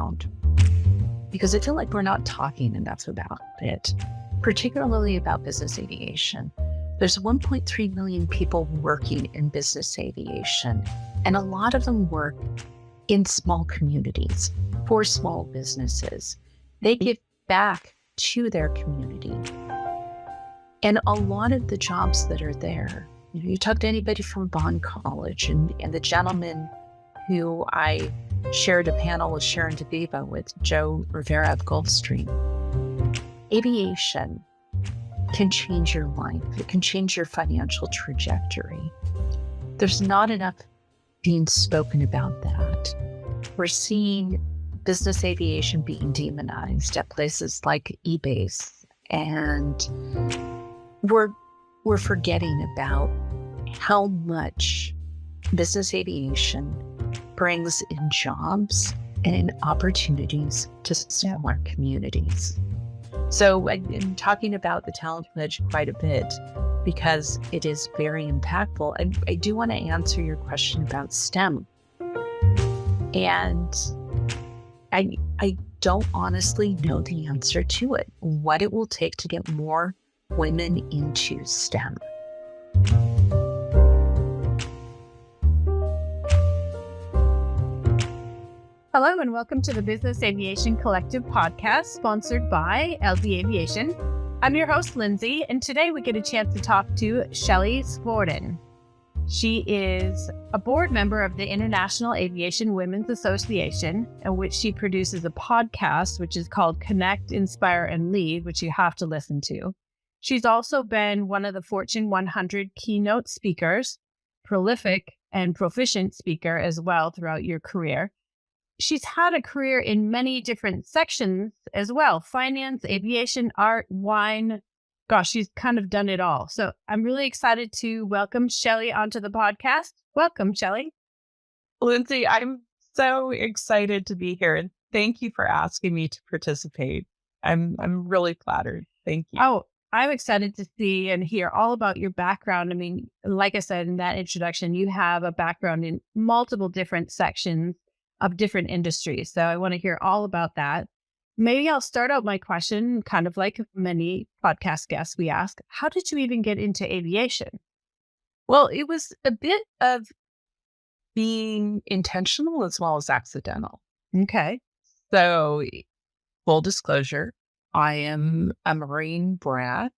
background, because I feel like we're not talking enough about it, particularly about business aviation. There's 1.3 million people working in business aviation, and a lot of them work in small communities for small businesses. They give back to their community. And a lot of the jobs that are there, you talk to anybody from Bond College, and the gentleman who I shared a panel with Sharon DeViva with, Joe Rivera of Gulfstream. Aviation can change your life. It can change your financial trajectory. There's not enough being spoken about that. We're seeing business aviation being demonized at places like eBase, and we're forgetting about how much business aviation brings in jobs and in opportunities to smaller communities. So I'm talking about the Talent Pledge quite a bit because it is very impactful. I do want to answer your question about STEM. And I don't honestly know the answer to it, what it will take to get more women into STEM. Hello and welcome to the Business Aviation Collective podcast, sponsored by LB Aviation. I'm your host, Lindsay, and today we get a chance to talk to Shelley Svoren. She is a board member of the International Aviation Women's Association, in which she produces a podcast, which is called Connect, Inspire, and Lead, which you have to listen to. She's also been one of the Fortune 100 keynote speakers, prolific and proficient speaker as well throughout your career. She's had a career in many different sections as well: finance, aviation, art, wine. Gosh, she's kind of done it all. So I'm really excited to welcome Shelley onto the podcast. Welcome, Shelley. Lindsay, I'm so excited to be here, and thank you for asking me to participate. I'm really flattered. Thank you. Oh, I'm excited to see and hear all about your background. I mean, like I said in that introduction, you have a background in multiple different sections of different industries. So I want to hear all about that. Maybe I'll start out my question, kind of like many podcast guests we ask, how did you even get into aviation? Well, it was a bit of being intentional as well as accidental. Okay. So, full disclosure, I am a Marine brat.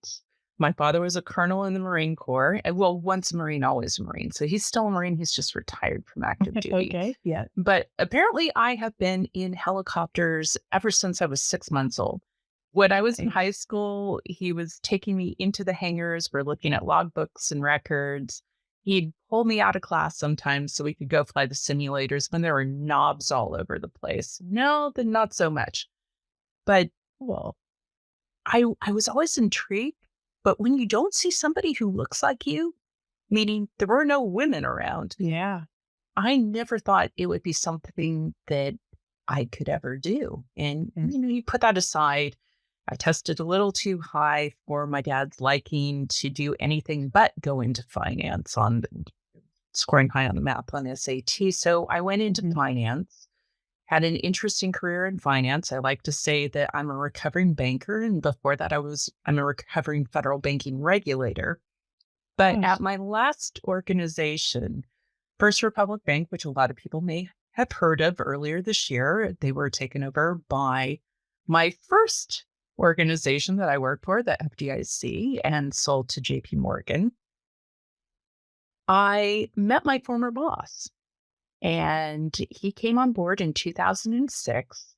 My father was a colonel in the Marine Corps. Well, once a Marine, always a Marine. So he's still a Marine. He's just retired from active duty. Okay, yeah. But apparently I have been in helicopters ever since I was 6 months old. When I was in high school, he was taking me into the hangars. We're looking at logbooks and records. He'd pull me out of class sometimes so we could go fly the simulators when there were knobs all over the place. No, then not so much. But well, I was always intrigued. But when you don't see somebody who looks like you, meaning there were no women around, yeah, I never thought it would be something that I could ever do. And, you put that aside. I tested a little too high for my dad's liking to do anything but go into finance, on scoring high on the math on SAT. So I went into finance. Had an interesting career in finance. I like to say that I'm a recovering banker. And before that, I'm a recovering federal banking regulator. But at my last organization, First Republic Bank, which a lot of people may have heard of earlier this year, they were taken over by my first organization that I worked for, the FDIC, and sold to JP Morgan. I met my former boss. And he came on board in 2006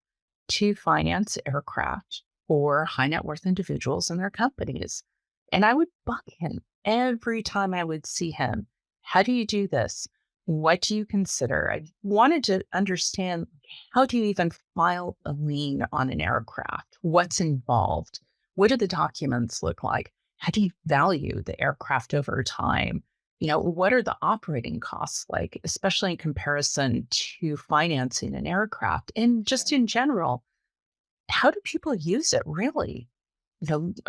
to finance aircraft for high net worth individuals and their companies. And I would bug him every time I would see him. How do you do this? What do you consider? I wanted to understand, how do you even file a lien on an aircraft? What's involved? What do the documents look like? How do you value the aircraft over time? What are the operating costs like, especially in comparison to financing an aircraft? And just in general, how do people use it really?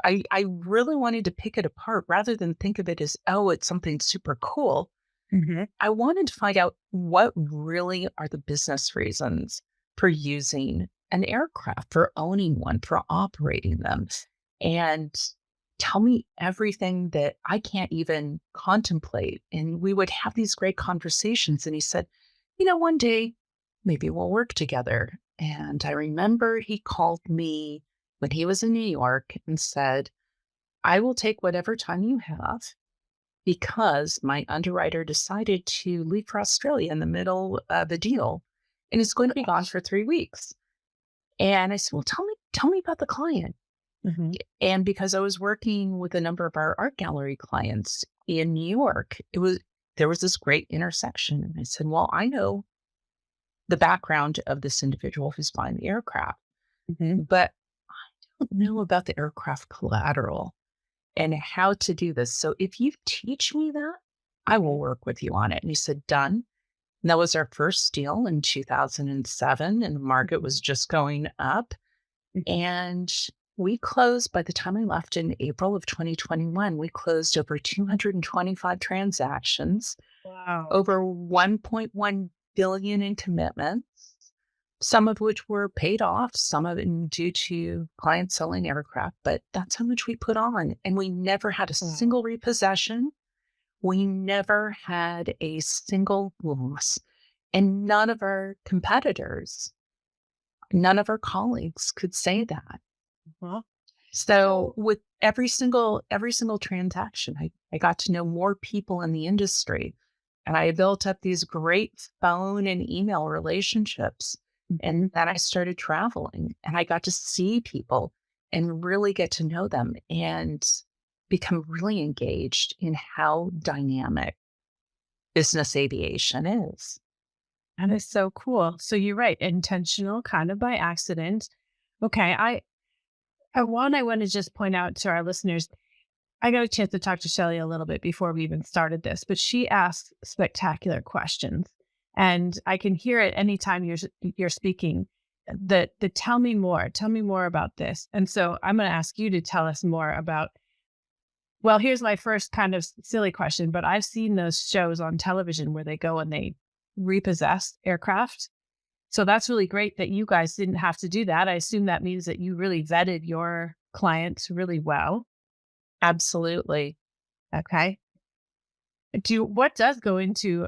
I really wanted to pick it apart rather than think of it as, oh, it's something super cool. I wanted to find out what really are the business reasons for using an aircraft, for owning one, for operating them, and tell me everything that I can't even contemplate. And we would have these great conversations. And he said, one day maybe we'll work together. And I remember he called me when he was in New York and said, I will take whatever time you have because my underwriter decided to leave for Australia in the middle of a deal and is going to be gone for 3 weeks. And I said, well, tell me about the client. Mhm. And because I was working with a number of our art gallery clients in New York, there was this great intersection. And I said, well, I know the background of this individual who's buying the aircraft, Mhm. but I don't know about the aircraft collateral and how to do this. So if you teach me that, I will work with you on it. And he said, done. And that was our first deal in 2007, and the market was just going up. And we closed, by the time I left in April of 2021, we closed over 225 transactions, Wow. over 1.1 billion in commitments, some of which were paid off, some of it due to clients selling aircraft, but that's how much we put on. And we never had a Wow. single repossession. We never had a single loss. And none of our competitors, none of our colleagues could say that. Well, So with every single transaction, I got to know more people in the industry, and I built up these great phone and email relationships. And then I started traveling and I got to see people and really get to know them and become really engaged in how dynamic business aviation is. that is so cool. So you're right, intentional, kind of by accident. Okay, I want to just point out to our listeners, I got a chance to talk to Shelley a little bit before we even started this, but she asks spectacular questions. And I can hear it anytime you're speaking. The tell me more about this. And so I'm going to ask you to tell us more about. Well, here's my first kind of silly question, but I've seen those shows on television where they go and they repossess aircraft. So that's really great that you guys didn't have to do that. I assume that means that you really vetted your clients really well. Absolutely. Okay. What does go into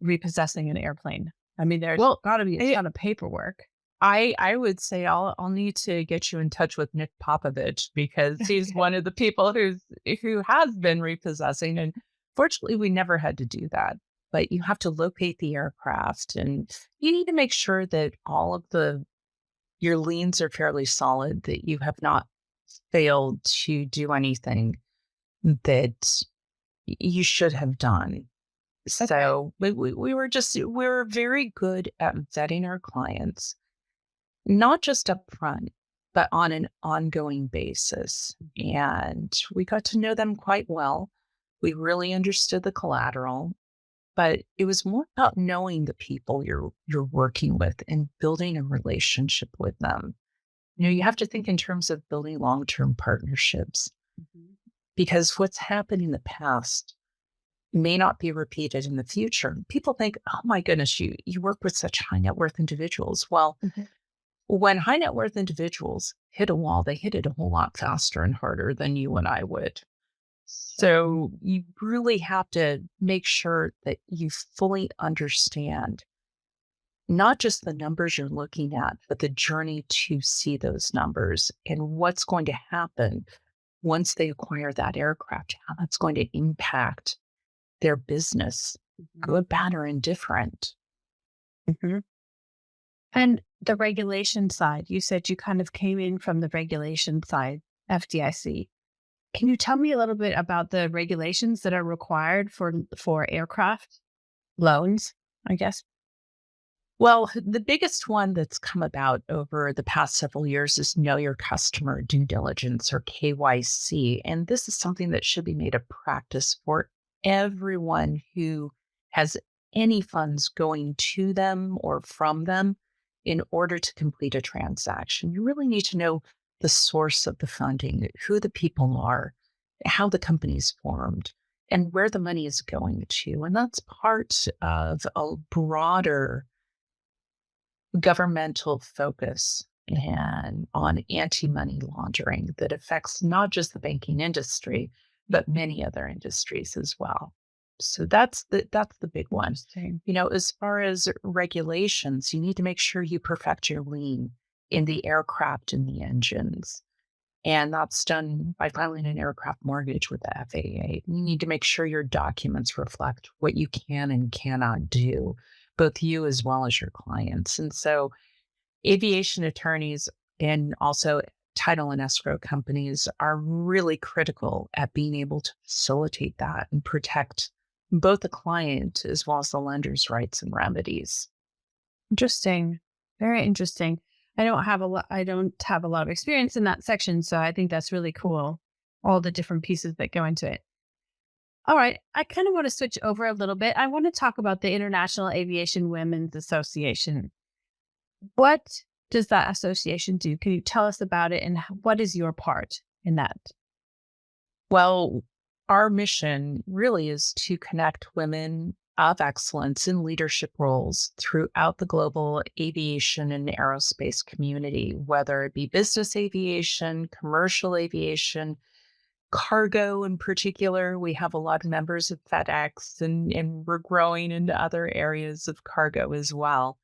repossessing an airplane? I mean, there's Well, got to be a ton of paperwork. I would say I'll need to get you in touch with Nick Popovich because he's one of the people who has been repossessing, and fortunately we never had to do that. But you have to locate the aircraft, and you need to make sure that all of your liens are fairly solid, that you have not failed to do anything that you should have done. So we were very good at vetting our clients, not just up front, but on an ongoing basis. And we got to know them quite well. We really understood the collateral, but it was more about knowing the people you're working with and building a relationship with them. You have to think in terms of building long-term partnerships Mhm. because what's happened in the past may not be repeated in the future. People think, oh my goodness, you work with such high net worth individuals. Well, Mhm. when high net worth individuals hit a wall, they hit it a whole lot faster and harder than you and I would. So you really have to make sure that you fully understand not just the numbers you're looking at, but the journey to see those numbers and what's going to happen once they acquire that aircraft, how that's going to impact their business, good, bad, or indifferent. Mhm. And the regulation side, you said you kind of came in from the regulation side, FDIC. Can you tell me a little bit about the regulations that are required for aircraft loans, I guess? Well, the biggest one that's come about over the past several years is know your customer due diligence or KYC. And this is something that should be made a practice for everyone who has any funds going to them or from them in order to complete a transaction. You really need to know the source of the funding, who the people are, how the company's formed, and where the money is going to. And that's part of a broader governmental focus and on anti-money laundering that affects not just the banking industry, but many other industries as well. So that's the big one. Interesting. As far as regulations, you need to make sure you perfect your lien in the aircraft and the engines. And that's done by filing an aircraft mortgage with the FAA. You need to make sure your documents reflect what you can and cannot do, both you as well as your clients. And so aviation attorneys and also title and escrow companies are really critical at being able to facilitate that and protect both the client as well as the lender's rights and remedies. Interesting. Very interesting. I don't have a lot of experience in that section, so I think that's really cool. All the different pieces that go into it. All right. I kind of want to switch over a little bit. I want to talk about the International Aviation Women's Association. What does that association do? Can you tell us about it and what is your part in that? Well, our mission really is to connect women of excellence in leadership roles throughout the global aviation and aerospace community, whether it be business aviation, commercial aviation, cargo in particular. We have a lot of members of FedEx and we're growing into other areas of cargo as well.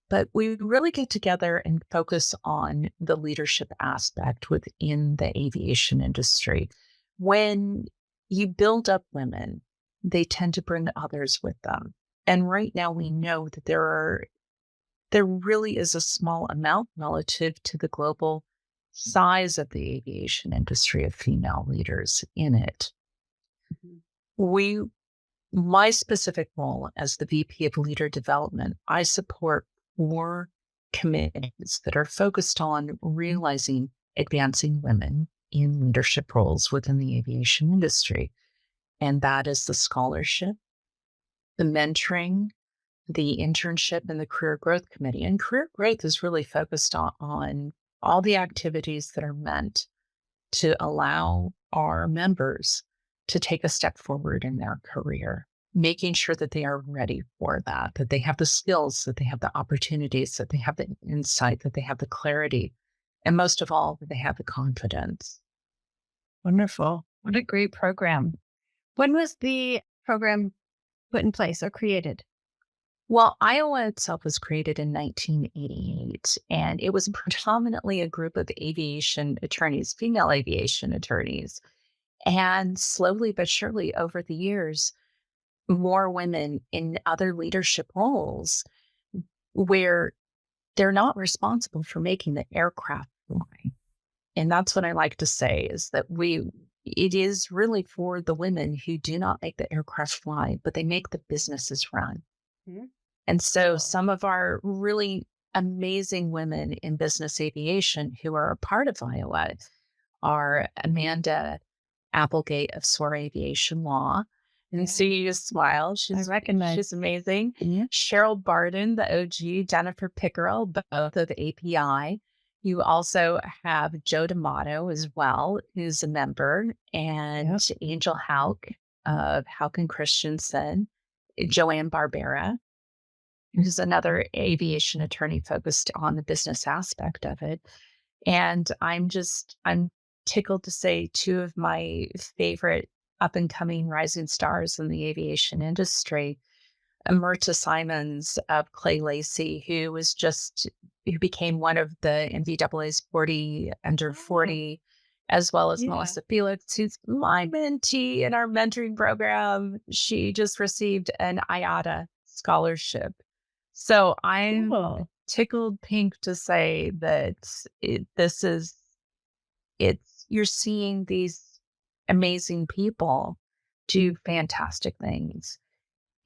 But we really get together and focus on the leadership aspect within the aviation industry. When you build up women, they tend to bring others with them. And right now we know that there really is a small amount relative to the global size of the aviation industry of female leaders in it. Mhm. My specific role as the VP of Leader Development, I support 4 committees that are focused on realizing advancing women in leadership roles within the aviation industry. And that is the scholarship, the mentoring, the internship, and the career growth committee. And career growth is really focused on all the activities that are meant to allow our members to take a step forward in their career, making sure that they are ready for that they have the skills, that they have the opportunities, that they have the insight, that they have the clarity, and most of all, that they have the confidence. Wonderful. What a great program. When was the program put in place or created? Well, Iowa itself was created in 1988, and it was predominantly a group of aviation attorneys, female aviation attorneys. And slowly but surely over the years, more women in other leadership roles where they're not responsible for making the aircraft fly. And that's what I like to say is that it is really for the women who do not make the aircraft fly, but they make the businesses run. Mhm. And so Oh. some of our really amazing women in business aviation who are a part of Iowa are Amanda Applegate of SOAR Aviation Law. And so Yeah. you just smile. I recognize. She's amazing. Yeah. Cheryl Barden, the OG, Jennifer Pickerel, both of API. You also have Joe D'Amato as well, who's a member, and Yep. Angel Hauk of Hauk and Christensen, Joanne Barbera, who's another aviation attorney focused on the business aspect of it. And I'm tickled to say 2 of my favorite up and coming rising stars in the aviation industry, Myrta Simons of Clay Lacy, who became one of the NBAA's 40 under 40, as well as Yeah. Melissa Felix, who's my mentee in our mentoring program. She just received an IATA scholarship. So I'm Cool. tickled pink to say that you're seeing these amazing people do fantastic things.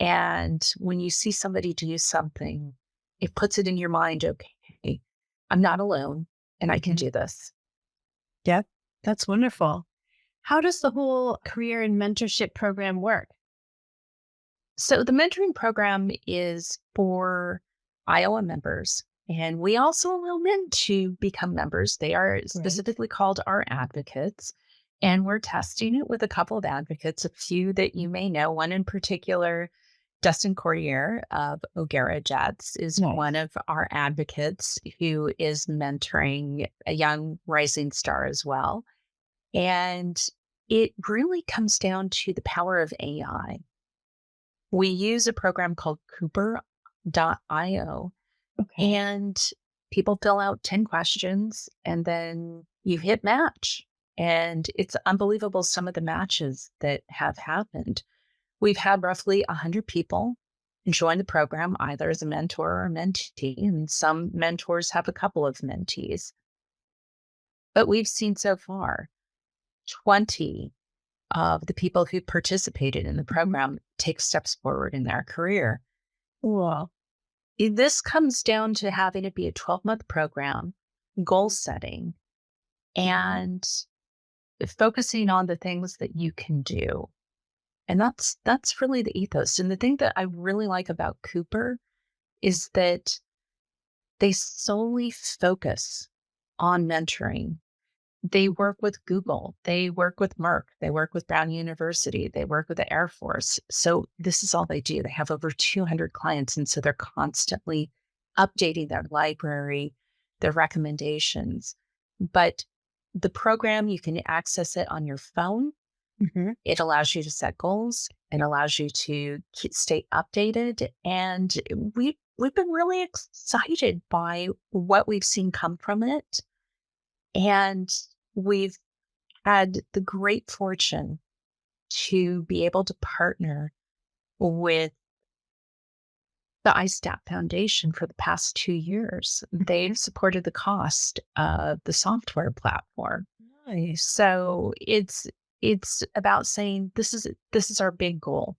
And when you see somebody do something, it puts it in your mind, okay, I'm not alone and I can Mhm. do this. Yep. That's wonderful. How does the whole career and mentorship program work? So the mentoring program is for Iowa members, and we also allow men to become members. They are specifically called our advocates, and we're testing it with a couple of advocates, a few that you may know. One in particular, Dustin Cordier of O'Gara Jets is one of our advocates who is mentoring a young rising star as well. And it really comes down to the power of AI. We use a program called Cooper.io, and people fill out 10 questions and then you hit match. And it's unbelievable some of the matches that have happened. We've had roughly 100 people join the program, either as a mentor or a mentee, and some mentors have a couple of mentees. But we've seen so far 20 of the people who participated in the program take steps forward in their career. Wow. This comes down to having it be a 12-month program, goal setting, and focusing on the things that you can do. And that's really the ethos. And the thing that I really like about Cooper is that they solely focus on mentoring. They work with Google, they work with Merck, they work with Brown University, they work with the Air Force. So this is all they do. They have over 200 clients. And so they're constantly updating their library, their recommendations. But the program, you can access it on your phone. It allows you to set goals. It allows you to stay updated. And we've been really excited by what we've seen come from it. And we've had the great fortune to be able to partner with the ISTAT Foundation for the past 2 years. They've supported the cost of the software platform. Nice. So it's about saying this is our big goal.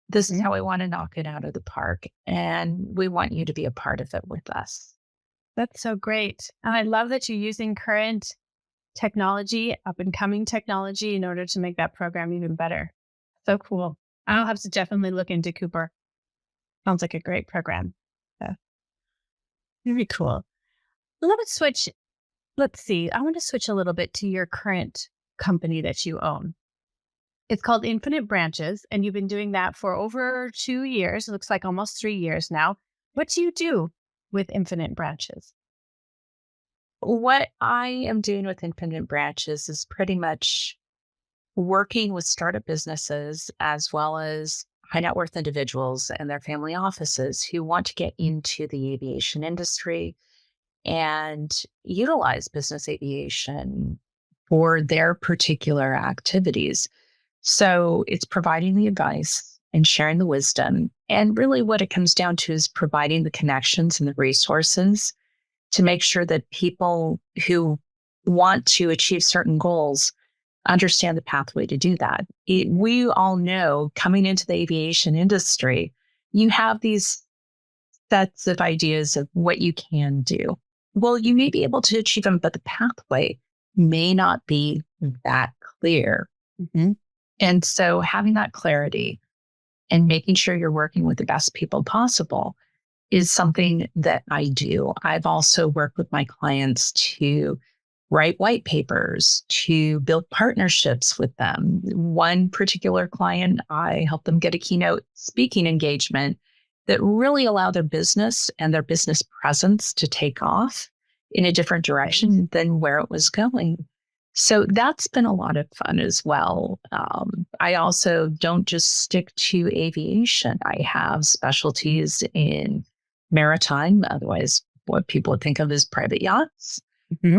This is how we want to knock it out of the park, and we want you to be a part of it with us. That's so great. And I love that you're using current technology, up and coming technology, in order to make that program even better. So cool. I'll have to definitely look into Cooper. Sounds like a great program. So, very cool. Let's switch. Let's see. I want to switch a little bit to your current company that you own. It's called Infinite Branches, and you've been doing that for over 2 years. It looks like almost 3 years now. What do you do with Infinite Branches? What I am doing with Infinite Branches is pretty much working with startup businesses as well as high net worth individuals and their family offices who want to get into the aviation industry and utilize business aviation for their particular activities. So it's providing the advice and sharing the wisdom. And really what it comes down to is providing the connections and the resources to make sure that people who want to achieve certain goals understand the pathway to do that. We all know coming into the aviation industry, you have these sets of ideas of what you can do. Well, you may be able to achieve them, but the pathway may not be that clear. And so having that clarity and making sure you're working with the best people possible is something that I do. I've also worked with my clients to write white papers, to build partnerships with them. One particular client, I helped them get a keynote speaking engagement that really allowed their business and their business presence to take off in a different direction than where it was going. So that's been a lot of fun as well. I also don't just stick to aviation. I have specialties in maritime, otherwise what people would think of as private yachts.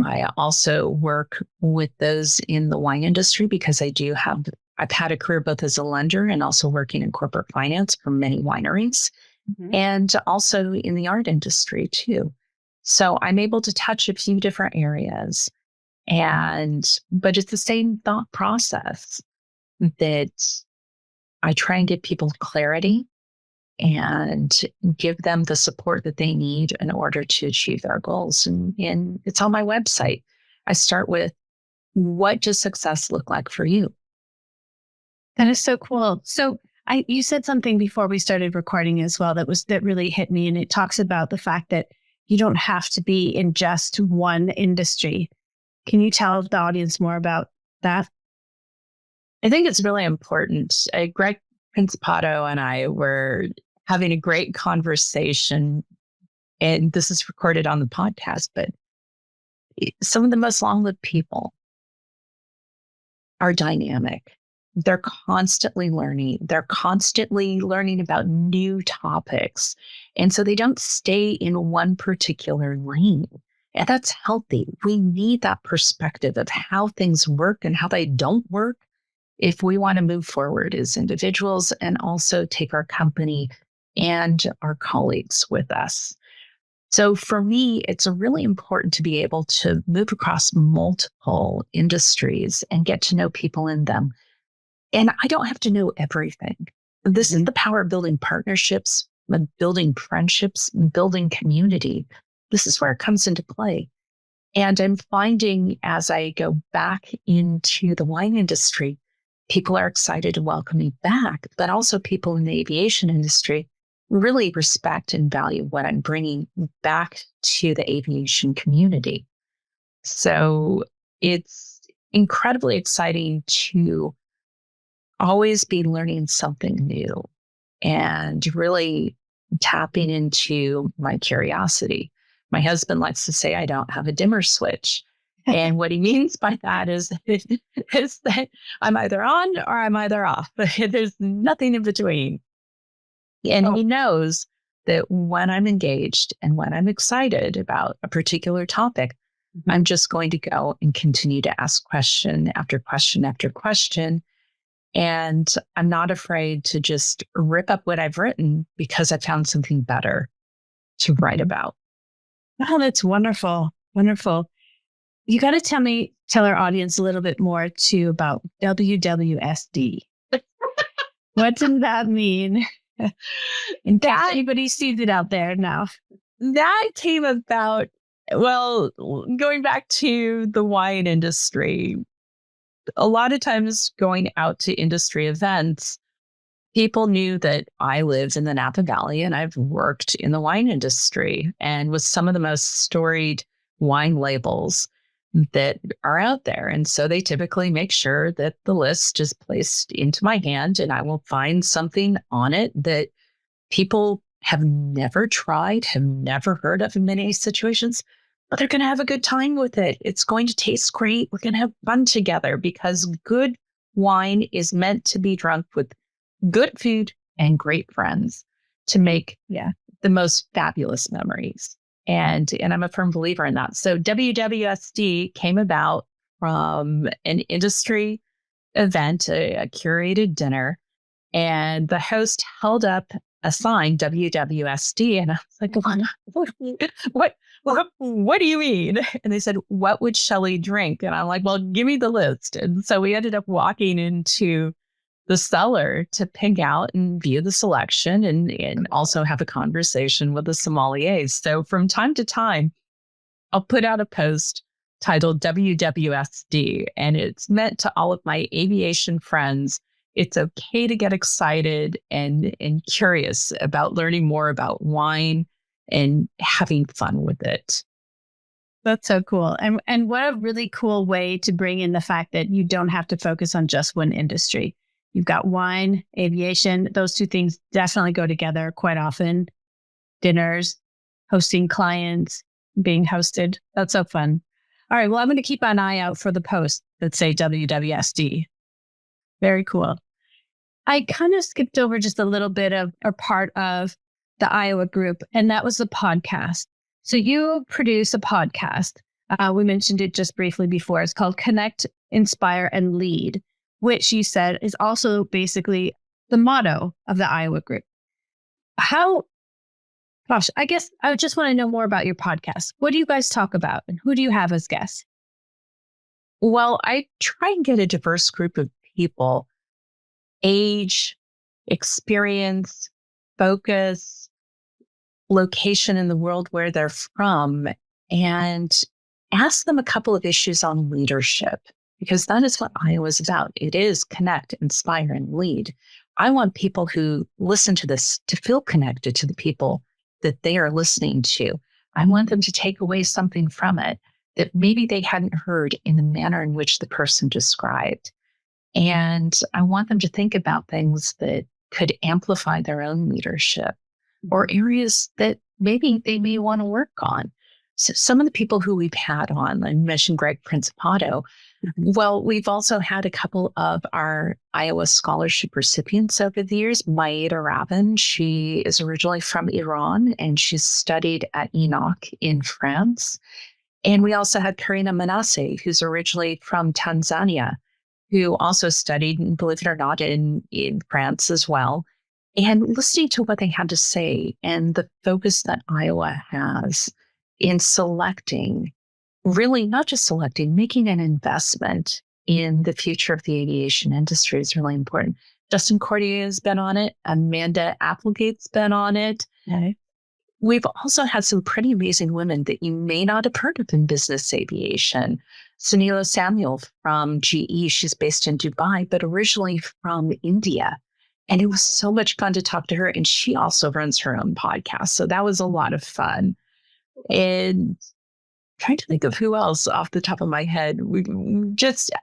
I also work with those in the wine industry because I've had a career both as a lender and also working in corporate finance for many wineries and also in the art industry too. So I'm able to touch a few different areas. But it's the same thought process that I try and give people clarity and give them the support that they need in order to achieve their goals. And it's on my website. I start with, what does success look like for you? That is so cool. So you said something before we started recording as well that really hit me. And it talks about the fact that you don't have to be in just one industry. Can you tell the audience more about that? I think it's really important. Greg Principato and I were having a great conversation, and this is recorded on the podcast, but some of the most long-lived people are dynamic. They're constantly learning. They're constantly learning about new topics. And so they don't stay in one particular lane. And that's healthy. We need that perspective of how things work and how they don't work if we want to move forward as individuals and also take our company and our colleagues with us. So for me, it's really important to be able to move across multiple industries and get to know people in them. And I don't have to know everything. This is the power of building partnerships, building friendships, building community. This is where it comes into play. And I'm finding as I go back into the wine industry, people are excited to welcome me back, but also people in the aviation industry really respect and value what I'm bringing back to the aviation community. So it's incredibly exciting to always be learning something new and really tapping into my curiosity. My husband likes to say I don't have a dimmer switch. And what he means by that is that I'm either on or I'm either off. There's nothing in between. And he knows that when I'm engaged and when I'm excited about a particular topic, I'm just going to go and continue to ask question after question after question. And I'm not afraid to just rip up what I've written because I found something better to write about. Oh, that's wonderful. Wonderful. You got to tell our audience a little bit more too about WWSD. What does that mean? In case anybody sees it out there now. That came about, well, going back to the wine industry, a lot of times going out to industry events, people knew that I lived in the Napa Valley and I've worked in the wine industry and with some of the most storied wine labels that are out there. And so they typically make sure that the list is placed into my hand and I will find something on it that people have never tried, have never heard of in many situations, but they're going to have a good time with it. It's going to taste great. We're going to have fun together because good wine is meant to be drunk with good food and great friends to make the most fabulous memories. And I'm a firm believer in that. So WWSD came about from an industry event, a curated dinner, and the host held up a sign, WWSD, and I was like, what do you mean? And they said, what would Shelley drink? And I'm like, well, give me the list. And so we ended up walking into the cellar to pick out and view the selection and also have a conversation with the sommeliers. So from time to time, I'll put out a post titled WWSD, and it's meant to all of my aviation friends. It's okay to get excited and curious about learning more about wine and having fun with it. That's so cool. And what a really cool way to bring in the fact that you don't have to focus on just one industry. You've got wine, aviation. Those two things definitely go together quite often. Dinners, hosting clients, being hosted. That's so fun. All right. Well, I'm going to keep an eye out for the posts that say WWSD. Very cool. I kind of skipped over just a little bit of or part of the Iowa group, and that was the podcast. So you produce a podcast. We mentioned it just briefly before. It's called Connect, Inspire, and Lead, which you said is also basically the motto of the Iowa group. I guess I just want to know more about your podcast. What do you guys talk about and who do you have as guests? Well, I try and get a diverse group of people, age, experience, focus, location in the world where they're from, and ask them a couple of issues on leadership, because that is what Iowa is about. It is connect, inspire, and lead. I want people who listen to this to feel connected to the people that they are listening to. I want them to take away something from it that maybe they hadn't heard in the manner in which the person described. And I want them to think about things that could amplify their own leadership or areas that maybe they may want to work on. So some of the people who we've had on, I mentioned Greg Principato. Well, we've also had a couple of our Iowa scholarship recipients over the years. Maeda Ravin, she is originally from Iran and she's studied at Enoch in France. And we also had Karina Manasseh, who's originally from Tanzania, who also studied, believe it or not, in France as well. And listening to what they had to say and the focus that Iowa has in selecting, really not just selecting, making an investment in the future of the aviation industry is really important. Justin Cordier has been on it. Amanda Applegate's been on it. Okay. We've also had some pretty amazing women that you may not have heard of in business aviation. Sunila Samuel from GE, she's based in Dubai, but originally from India. And it was so much fun to talk to her. And she also runs her own podcast. So that was a lot of fun. And trying to think of who else off the top of my head.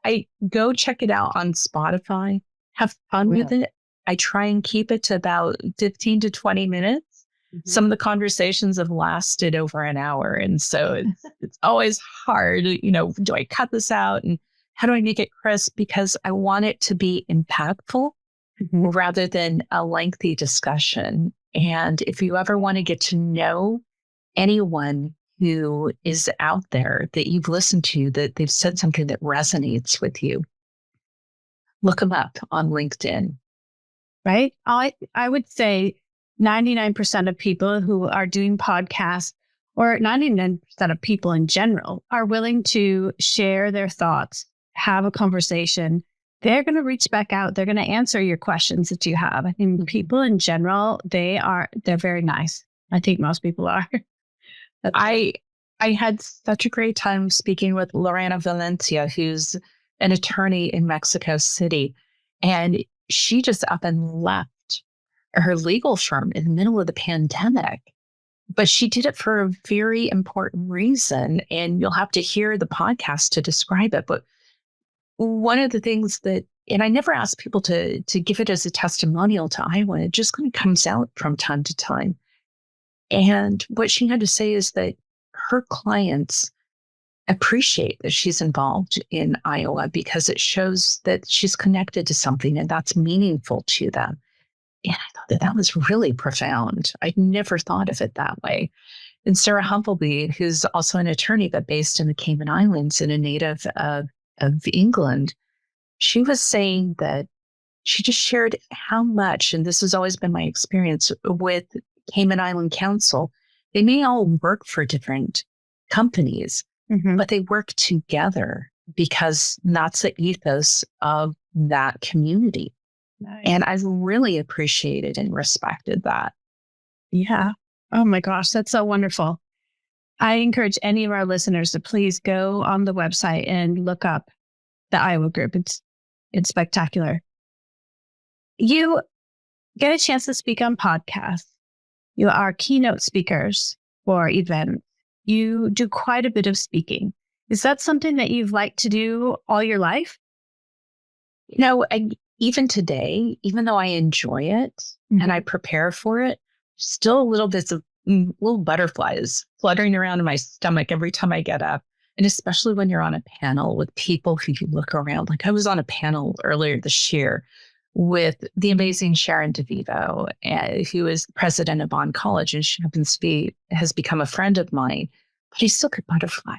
I go check it out on Spotify, have fun with it. I try and keep it to about 15 to 20 minutes. Some of the conversations have lasted over an hour. And so it's always hard, do I cut this out and how do I make it crisp? Because I want it to be impactful rather than a lengthy discussion. And if you ever want to get to know anyone who is out there that you've listened to, that they've said something that resonates with you, look them up on LinkedIn. Right? I would say 99% of people who are doing podcasts, or 99% of people in general, are willing to share their thoughts, have a conversation. They're going to reach back out. They're going to answer your questions that you have. I think people in general, they're very nice. I think most people are. I had such a great time speaking with Lorena Valencia, who's an attorney in Mexico City. And she just up and left her legal firm in the middle of the pandemic. But she did it for a very important reason. And you'll have to hear the podcast to describe it. But one of the things that, and I never ask people to give it as a testimonial to Iowa, it just kind of comes out from time to time. And what she had to say is that her clients appreciate that she's involved in Iowa because it shows that she's connected to something and that's meaningful to them. And I thought that was really profound. I'd never thought of it that way. And Sarah Humbleby, who's also an attorney, but based in the Cayman Islands and a native of England, she was saying that she just shared how much, and this has always been my experience with Cayman Island Council, they may all work for different companies, but they work together because that's the ethos of that community. Nice. And I've really appreciated and respected that. Yeah. Oh my gosh, that's so wonderful. I encourage any of our listeners to please go on the website and look up the Iowa group. It's spectacular. You get a chance to speak on podcasts. You are keynote speakers for events. You do quite a bit of speaking. Is that something that you've liked to do all your life? Even today, even though I enjoy it and I prepare for it, still a little bit of little butterflies fluttering around in my stomach every time I get up. And especially when you're on a panel with people who you look around. Like I was on a panel earlier this year with the amazing Sharon DeVivo, who is president of Bond College, and she has become a friend of mine. But I still get butterflies.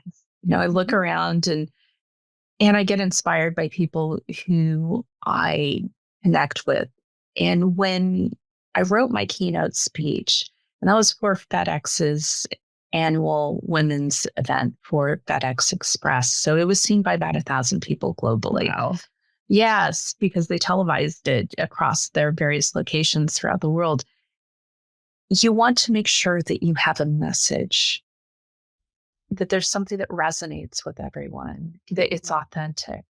I look around and I get inspired by people who I connect with. And when I wrote my keynote speech, and that was for FedEx's annual women's event for FedEx Express. So it was seen by about 1,000 people globally. Wow. Yes, because they televised it across their various locations throughout the world. You want to make sure that you have a message, that there's something that resonates with everyone, that it's authentic,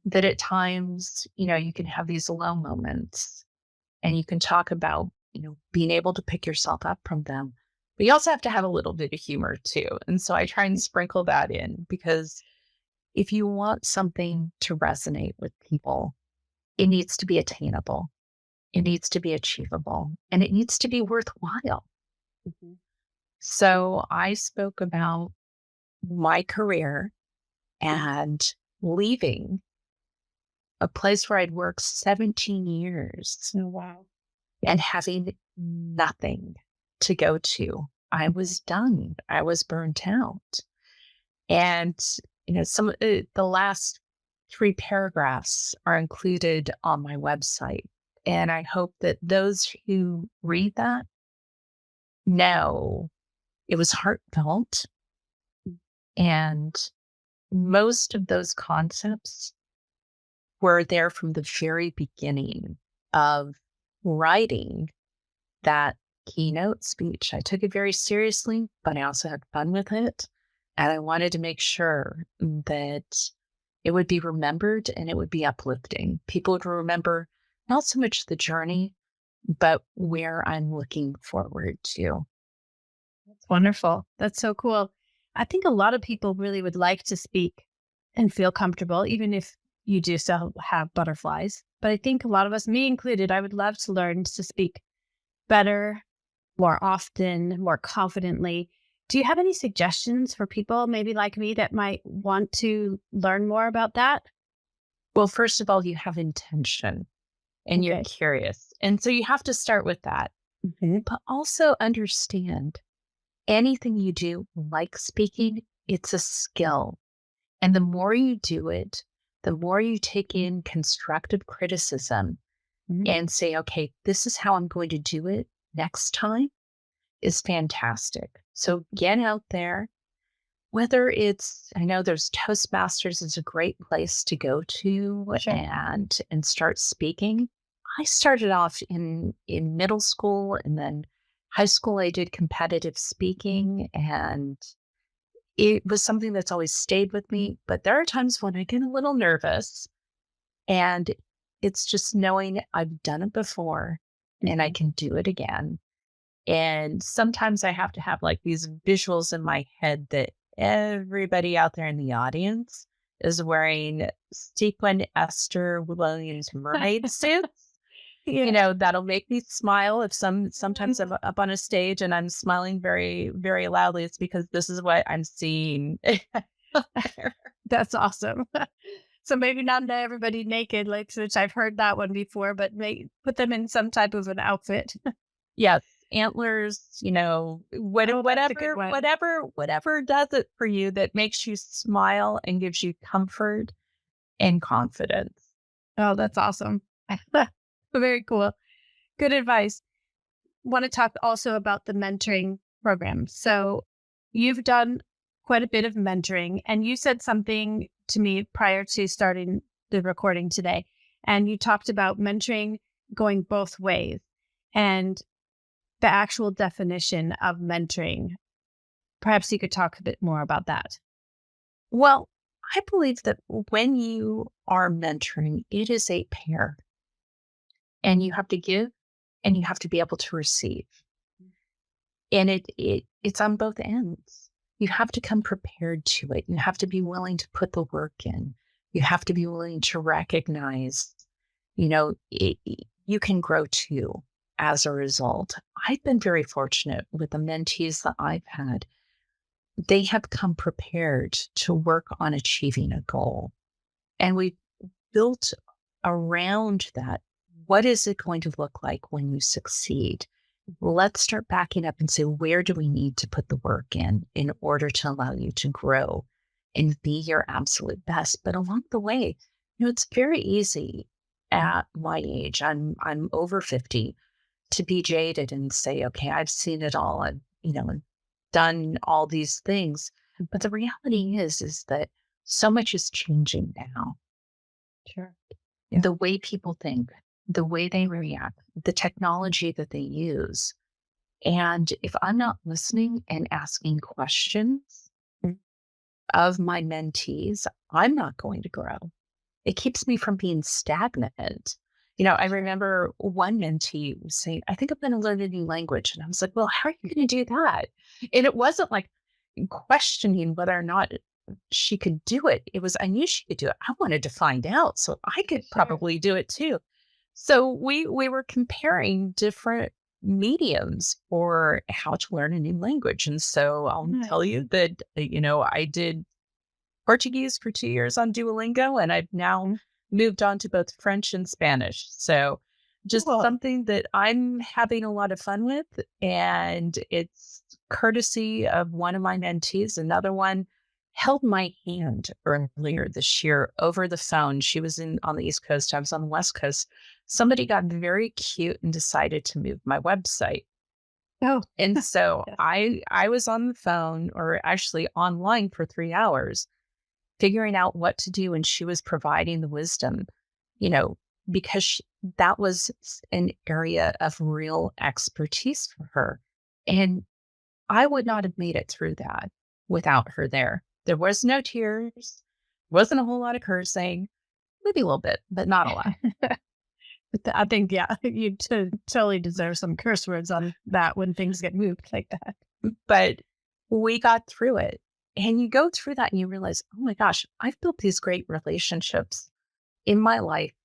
that at times, you can have these low moments and you can talk about, being able to pick yourself up from them. But you also have to have a little bit of humor too. And so I try and sprinkle that in because if you want something to resonate with people, it needs to be attainable. It needs to be achievable and it needs to be worthwhile. Mhm. So I spoke about my career and leaving a place where I'd worked 17 years Oh, wow. and having nothing to go to. I was done. I was burnt out. And, the last three paragraphs are included on my website. And I hope that those who read that know it was heartfelt. And most of those concepts were there from the very beginning of writing that keynote speech. I took it very seriously, but I also had fun with it. And I wanted to make sure that it would be remembered and it would be uplifting. People would remember not so much the journey, but where I'm looking forward to. That's wonderful. That's so cool. I think a lot of people really would like to speak and feel comfortable, even if you do still have butterflies. But I think a lot of us, me included, I would love to learn to speak better, more often, more confidently. Do you have any suggestions for people, maybe like me, that might want to learn more about that? Well, first of all, you have intention and you're Okay. curious. And so you have to start with that, Mhm. but also understand anything you do, like speaking, it's a skill. And the more you do it, the more you take in constructive criticism Mhm. and say, okay, this is how I'm going to do it next time is fantastic. So get out there, whether it's, I know there's Toastmasters is a great place to go to Sure. and start speaking. I started off in middle school and then high school. I did competitive speaking and it was something that's always stayed with me. But there are times when I get a little nervous and it's just knowing I've done it before and I Mhm. can do it again. And sometimes I have to have like these visuals in my head that everybody out there in the audience is wearing sequin Esther Williams mermaid suits. Yeah. That'll make me smile if sometimes I'm up on a stage and I'm smiling very, very loudly. It's because this is what I'm seeing. That's awesome. So maybe not everybody naked, like, which I've heard that one before, but put them in some type of an outfit. Yes, antlers, Oh, that's a good one. whatever does it for you that makes you smile and gives you comfort and confidence. Oh, that's awesome. Very cool. Good advice. Want to talk also about the mentoring program. So you've done quite a bit of mentoring, and you said something to me prior to starting the recording today. And you talked about mentoring going both ways and the actual definition of mentoring. Perhaps you could talk a bit more about that. Well, I believe that when you are mentoring, it is a pair and you have to give and you have to be able to receive. And it's on both ends. You have to come prepared to it. You have to be willing to put the work in. You have to be willing to recognize, you can grow too as a result. I've been very fortunate with the mentees that I've had. They have come prepared to work on achieving a goal. And we built around that. What is it going to look like when you succeed? Let's start backing up and say, where do we need to put the work in order to allow you to grow and be your absolute best? But along the way, it's very easy at my age. I'm over 50 to be jaded and say, okay, I've seen it all and, and done all these things. But the reality is that so much is changing now. Sure. The way people think, the way they react, the technology that they use. And if I'm not listening and asking questions Mm. of my mentees, I'm not going to grow. It keeps me from being stagnant. I remember one mentee was saying, I think I'm going to learn a new language. And I was like, well, how are you going to do that? And it wasn't like questioning whether or not she could do it. It was, I knew she could do it. I wanted to find out so I could Sure. probably do it too. So we were comparing different mediums for how to learn a new language. And so I'll tell Nice. you that, I did Portuguese for 2 years on Duolingo, and I've now Mhm. moved on to both French and Spanish. So just Cool. something that I'm having a lot of fun with. And it's courtesy of one of my mentees. Another one held my hand earlier this year over the phone. She was on the East Coast. I was on the West Coast. Somebody got very cute and decided to move my website. Oh, And so yes. I was on the phone, or actually online, for 3 hours figuring out what to do, and she was providing the wisdom, you know, because that was an area of real expertise for her. And I would not have made it through that without her there. There was no tears, wasn't a whole lot of cursing, maybe a little bit, but not a lot. I think, yeah, you totally deserve some curse words on that when things get moved like that. But we got through it. And you go through that and you realize, oh my gosh, I've built these great relationships in my life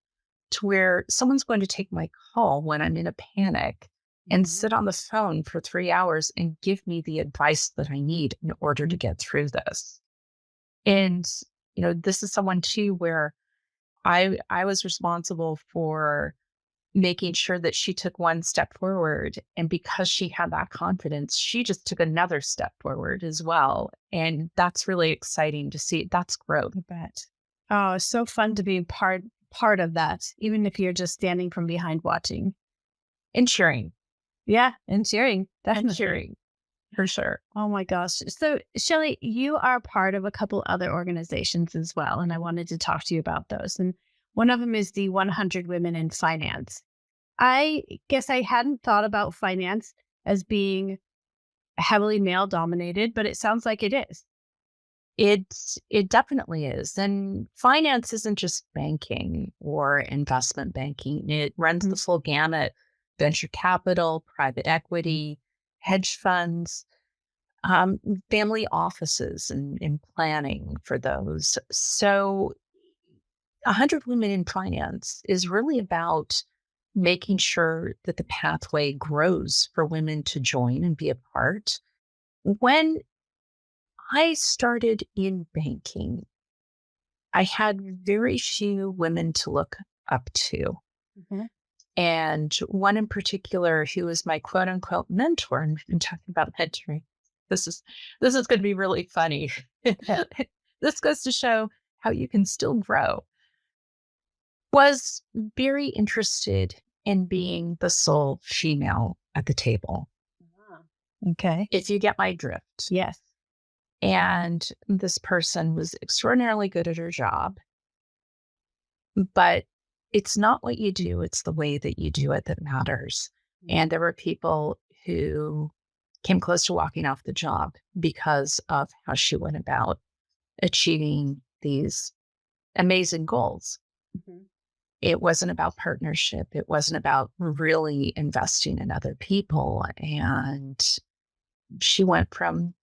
to where someone's going to take my call when I'm in a panic and Mhm. sit on the phone for 3 hours and give me the advice that I need in order to Mhm. get through this. And, this is someone too where I was responsible for making sure that she took one step forward. And because she had that confidence, she just took another step forward as well. And that's really exciting to see. That's growth. I bet. Oh, it's so fun to be part of that, even if you're just standing from behind watching. And cheering. Yeah, and cheering, And definitely. cheering for sure. Oh my gosh. So, Shelley, you are part of a couple other organizations as well, and I wanted to talk to you about those. And one of them is the 100 Women in Finance. I guess I hadn't thought about finance as being heavily male dominated, but it sounds like it is. It definitely is. And finance isn't just banking or investment banking. It runs the Mhm. full gamut: venture capital, private equity, hedge funds, um, family offices, and planning for those. So 100 Women in Finance is really about making sure that the pathway grows for women to join and be a part. When I started in banking, I had very few women to look up to. Mhm. And one in particular who was my quote unquote mentor, and we've been talking about mentoring. This is this is going to be really funny. This goes to show how you can still grow. Was very interested in being the sole female at the table, Ah, okay. if you get my drift. Yes. And this person was extraordinarily good at her job, but it's not what you do, it's the way that you do it that matters. Mm. And there were people who came close to walking off the job because of how she went about achieving these amazing goals. Mhm. It wasn't about partnership. It wasn't about really investing in other people. And she went from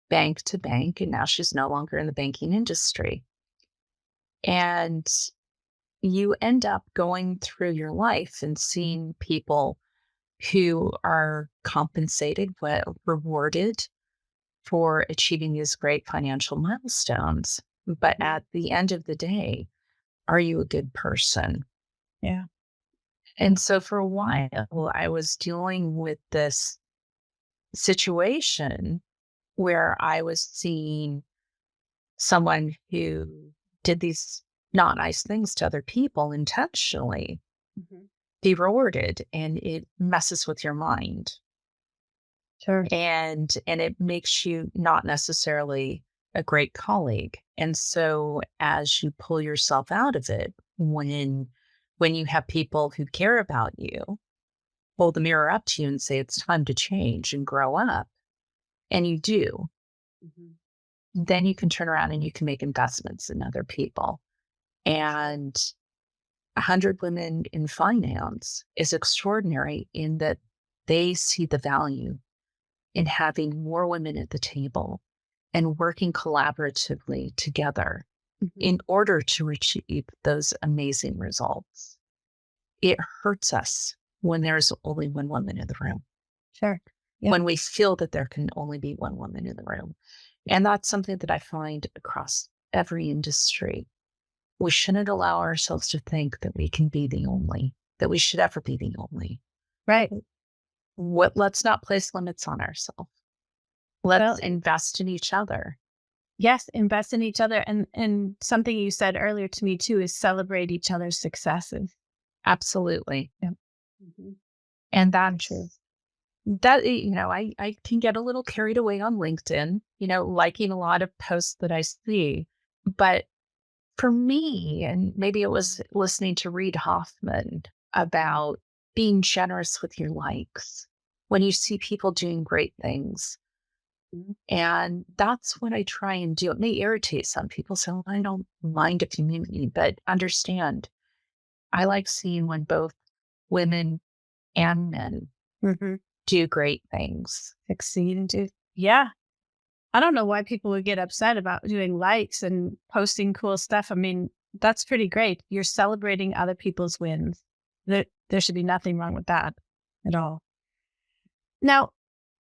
bank to bank, and now she's no longer in the banking industry. And you end up going through your life and seeing people who are compensated, rewarded for achieving these great financial milestones. But Mhm. at the end of the day, are you a good person? Yeah. And so for a while, I was dealing with this situation where I was seeing someone who did these not nice things to other people intentionally Mhm. be rewarded, and it messes with your mind, Sure. and it makes you not necessarily a great colleague. And so as you pull yourself out of it, when you have people who care about you hold the mirror up to you and say it's time to change and grow up, and you do, Mhm. then you can turn around and you can make investments in other people. And 100 Women in Finance is extraordinary in that they see the value in having more women at the table and working collaboratively together Mhm. in order to achieve those amazing results. it hurts us when there's only one woman in the room, Sure. Yeah. when we feel that there can only be one woman in the room. And that's something that I find across every industry. We shouldn't allow ourselves to think that we can be the only, that we should ever be the only. Right. Let's not place limits on ourselves. Well, Let's invest in each other. yes, invest in each other. And something you said earlier to me too is celebrate each other's successes. Absolutely. Yeah. Mm-hmm. And that's that, I can get a little carried away on LinkedIn, liking a lot of posts that I see. But for me, and maybe it was listening to Reid Hoffman about being generous with your likes when you see people doing great things. And that's what I try and do. It may irritate some people, so I don't mind if you mute me, but understand, I like seeing when both women and men do great things. Succeed and do. Yeah. I don't know why people would get upset about doing likes and posting cool stuff. I mean, that's pretty great. You're celebrating other people's wins. There should be nothing wrong with that at all. Now,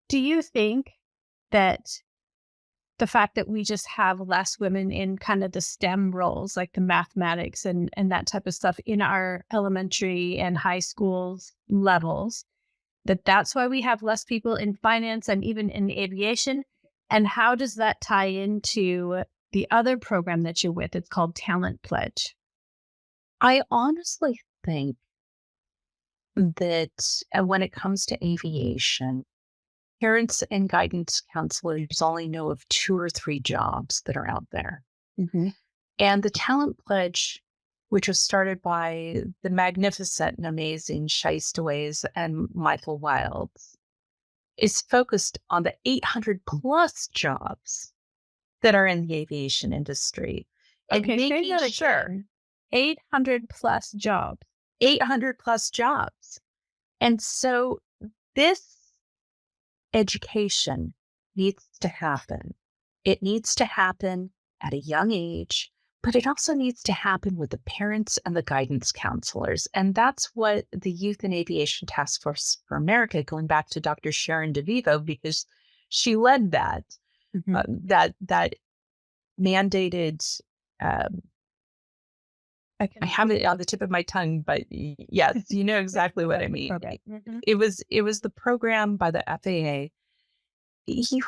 do you think that the fact that we just have less women in kind of the STEM roles, like the mathematics and that type of stuff in our elementary and high schools levels, that's why we have less people in finance and even in aviation? And how does that tie into the other program that you're with? It's called Talent Pledge. I honestly think that when it comes to aviation, parents and guidance counselors only know of 2 or 3 jobs that are out there. And the Talent Pledge, which was started by the magnificent and amazing Shelley Svoren and Michael Wilds, is focused on the 800 plus jobs that are in the aviation industry. And making sure 800 plus jobs. 800 plus jobs. And so this education needs to happen. It needs to happen at a young age, but it also needs to happen with the parents and the guidance counselors. And that's what the Youth in Aviation Task Force for America, going back to Dr. Sharon DeVivo, because she led that, that mandated, I have it on the tip of my tongue, but yes, you know exactly what I mean. Okay. It was the program by the FAA.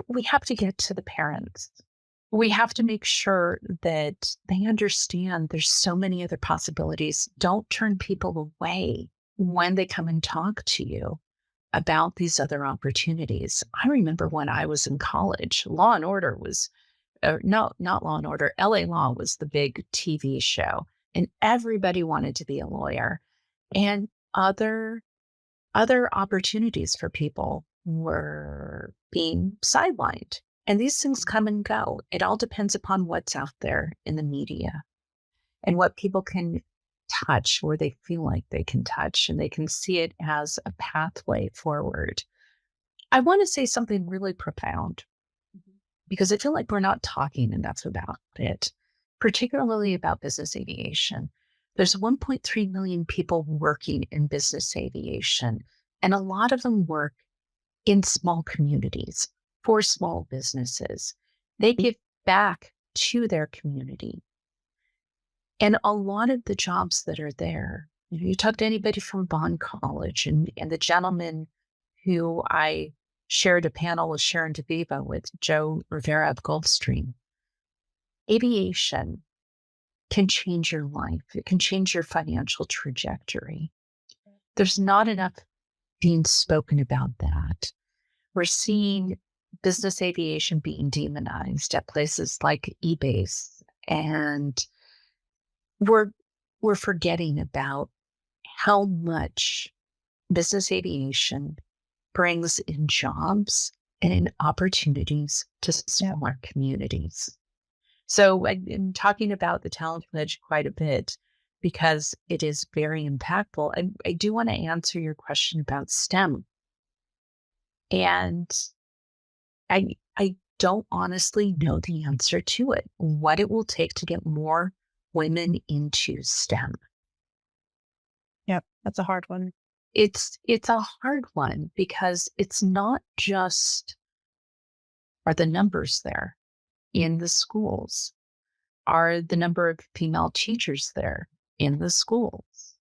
We have to get to the parents. We have to make sure that they understand there's so many other possibilities. Don't turn people away when they come and talk to you about these other opportunities. I remember when I was in college, Law and Order was, not Law and Order, LA Law was the big TV show. And everybody wanted to be a lawyer. And other opportunities for people were being sidelined. And these things come and go. It all depends upon what's out there in the media and what people can touch, or they feel like they can touch, and they can see it as a pathway forward. I want to say something really profound because I feel like we're not talking enough about it, particularly about business aviation. There's 1.3 million people working in business aviation, and a lot of them work in small communities for small businesses. They give back to their community. And a lot of the jobs that are there, you talk to anybody from Bond College, and the gentleman who I shared a panel with Sharon DeVivo with, Joe Rivera of Gulfstream. Aviation can change your life. It can change your financial trajectory. There's not enough being spoken about that. We're seeing business aviation being demonized at places like eBase, and we're forgetting about how much business aviation brings in jobs and in opportunities to smaller communities. So I'm talking about the Talent Pledge quite a bit because it is very impactful. And I do want to answer your question about STEM. And I don't honestly know the answer to it, what it will take to get more women into STEM. Yep. That's a hard one. It's a hard one because it's not just are the numbers there in the schools, are the number of female teachers there in the schools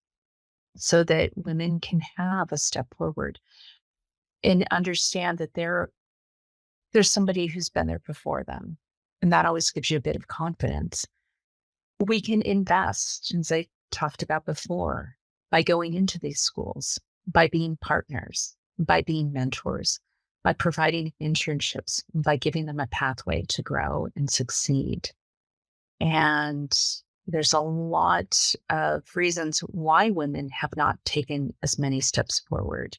so that women can have a step forward and understand that there's somebody who's been there before them. And that always gives you a bit of confidence. We can invest, as I talked about before, by going into these schools, by being partners, by being mentors, by providing internships, by giving them a pathway to grow and succeed. And there's a lot of reasons why women have not taken as many steps forward.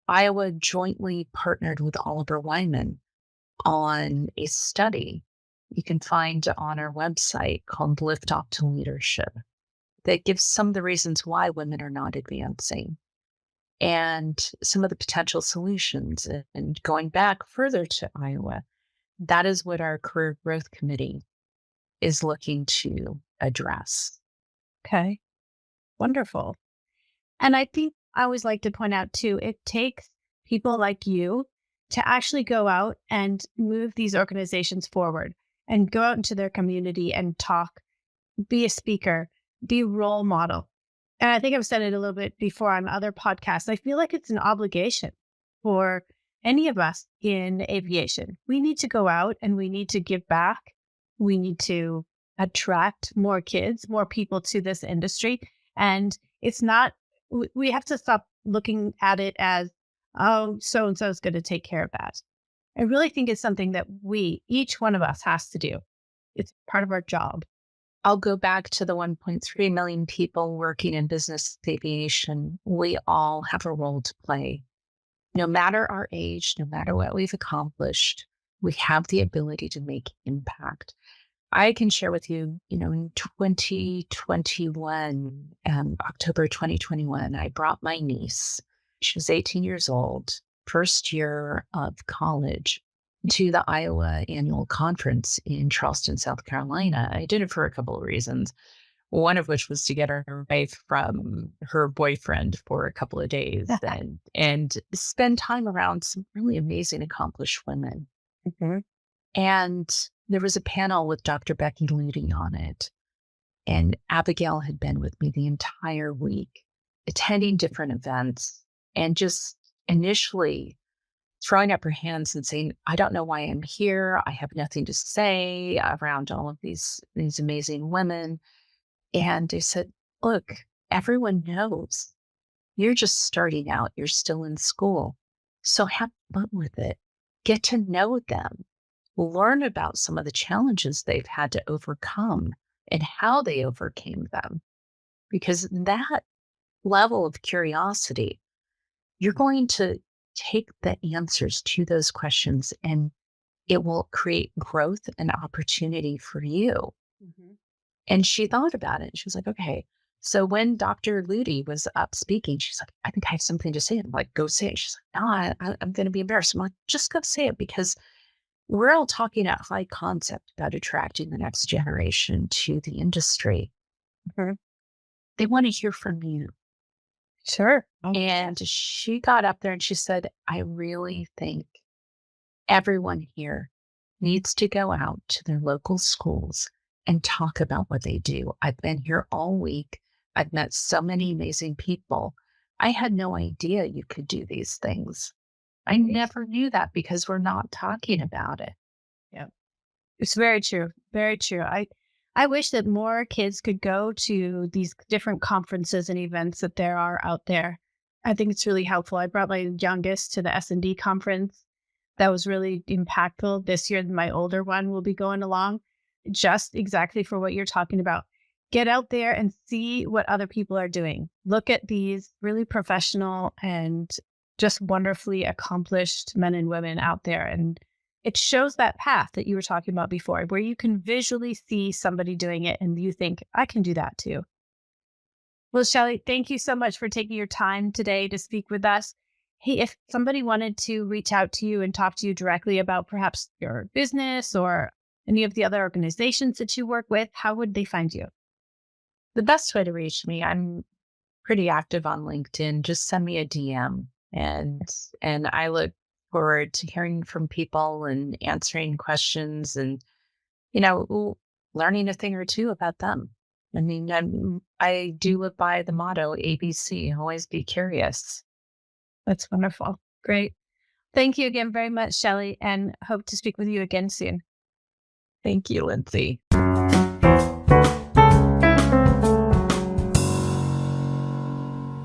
Iowa jointly partnered with Oliver Wyman on a study you can find on our website called Lift Off to Leadership that gives some of the reasons why women are not advancing and some of the potential solutions. And going back further to Iowa, that is what our Career Growth Committee is looking to address. Okay. Wonderful. And I think I always like to point out too, it takes people like you to actually go out and move these organizations forward and go out into their community and talk, be a speaker, be a role model. And I think I've said it a little bit before on other podcasts. I feel like it's an obligation for any of us in aviation. We need to go out and we need to give back. We need to attract more kids, more people to this industry. And it's not, we have to stop looking at it as, oh, so and so is going to take care of that. I really think it's something that each one of us has to do. It's part of our job. I'll go back to the 1.3 million people working in business aviation. We all have a role to play. No matter our age, no matter what we've accomplished, we have the ability to make impact. I can share with you, in 2021, October 2021, I brought my niece. She was 18 years old, first year of college, to the Iowa annual conference in Charleston, South Carolina. I did it for a couple of reasons. One of which was to get her away from her boyfriend for a couple of days and spend time around some really amazing, accomplished women. Mm-hmm. And there was a panel with Dr. Becky Ludy on it. And Abigail had been with me the entire week, attending different events and just initially throwing up her hands and saying, I don't know why I'm here. I have nothing to say around all of these amazing women. And they said, look, everyone knows you're just starting out. You're still in school. So have fun with it. Get to know them. Learn about some of the challenges they've had to overcome and how they overcame them. Because that level of curiosity, you're going to take the answers to those questions and it will create growth and opportunity for you. Mm-hmm. And she thought about it. She was like, okay. So when Dr. Ludy was up speaking, she's like, I think I have something to say. I'm like, go say it. She's like, no, I'm going to be embarrassed. I'm like, just go say it because we're all talking at high concept about attracting the next generation to the industry. Mm-hmm. They want to hear from you. Sure. And she got up there and she said, I really think everyone here needs to go out to their local schools and talk about what they do. I've been here all week. I've met so many amazing people. I had no idea you could do these things. I never knew that because we're not talking about it. Yeah. It's very true. Very true. I wish that more kids could go to these different conferences and events that there are out there. I think it's really helpful. I brought my youngest to the S&D conference. That was really impactful. This year, my older one will be going along just exactly for what you're talking about. Get out there and see what other people are doing. Look at these really professional and just wonderfully accomplished men and women out there. And it shows that path that you were talking about before, where you can visually see somebody doing it and you think, I can do that too. Well, Shelley, thank you so much for taking your time today to speak with us. Hey, if somebody wanted to reach out to you and talk to you directly about perhaps your business or any of the other organizations that you work with, how would they find you? The best way to reach me, I'm pretty active on LinkedIn, just send me a DM, and I look forward to hearing from people and answering questions and, learning a thing or two about them. I mean, I do live by the motto ABC, always be curious. That's wonderful. Great. Thank you again very much, Shelley, and hope to speak with you again soon. Thank you, Lindsay.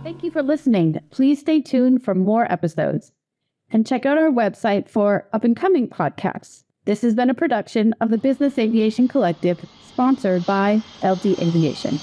Thank you for listening. Please stay tuned for more episodes and check out our website for up-and-coming podcasts. This has been a production of the Business Aviation Collective, sponsored by LD Aviation.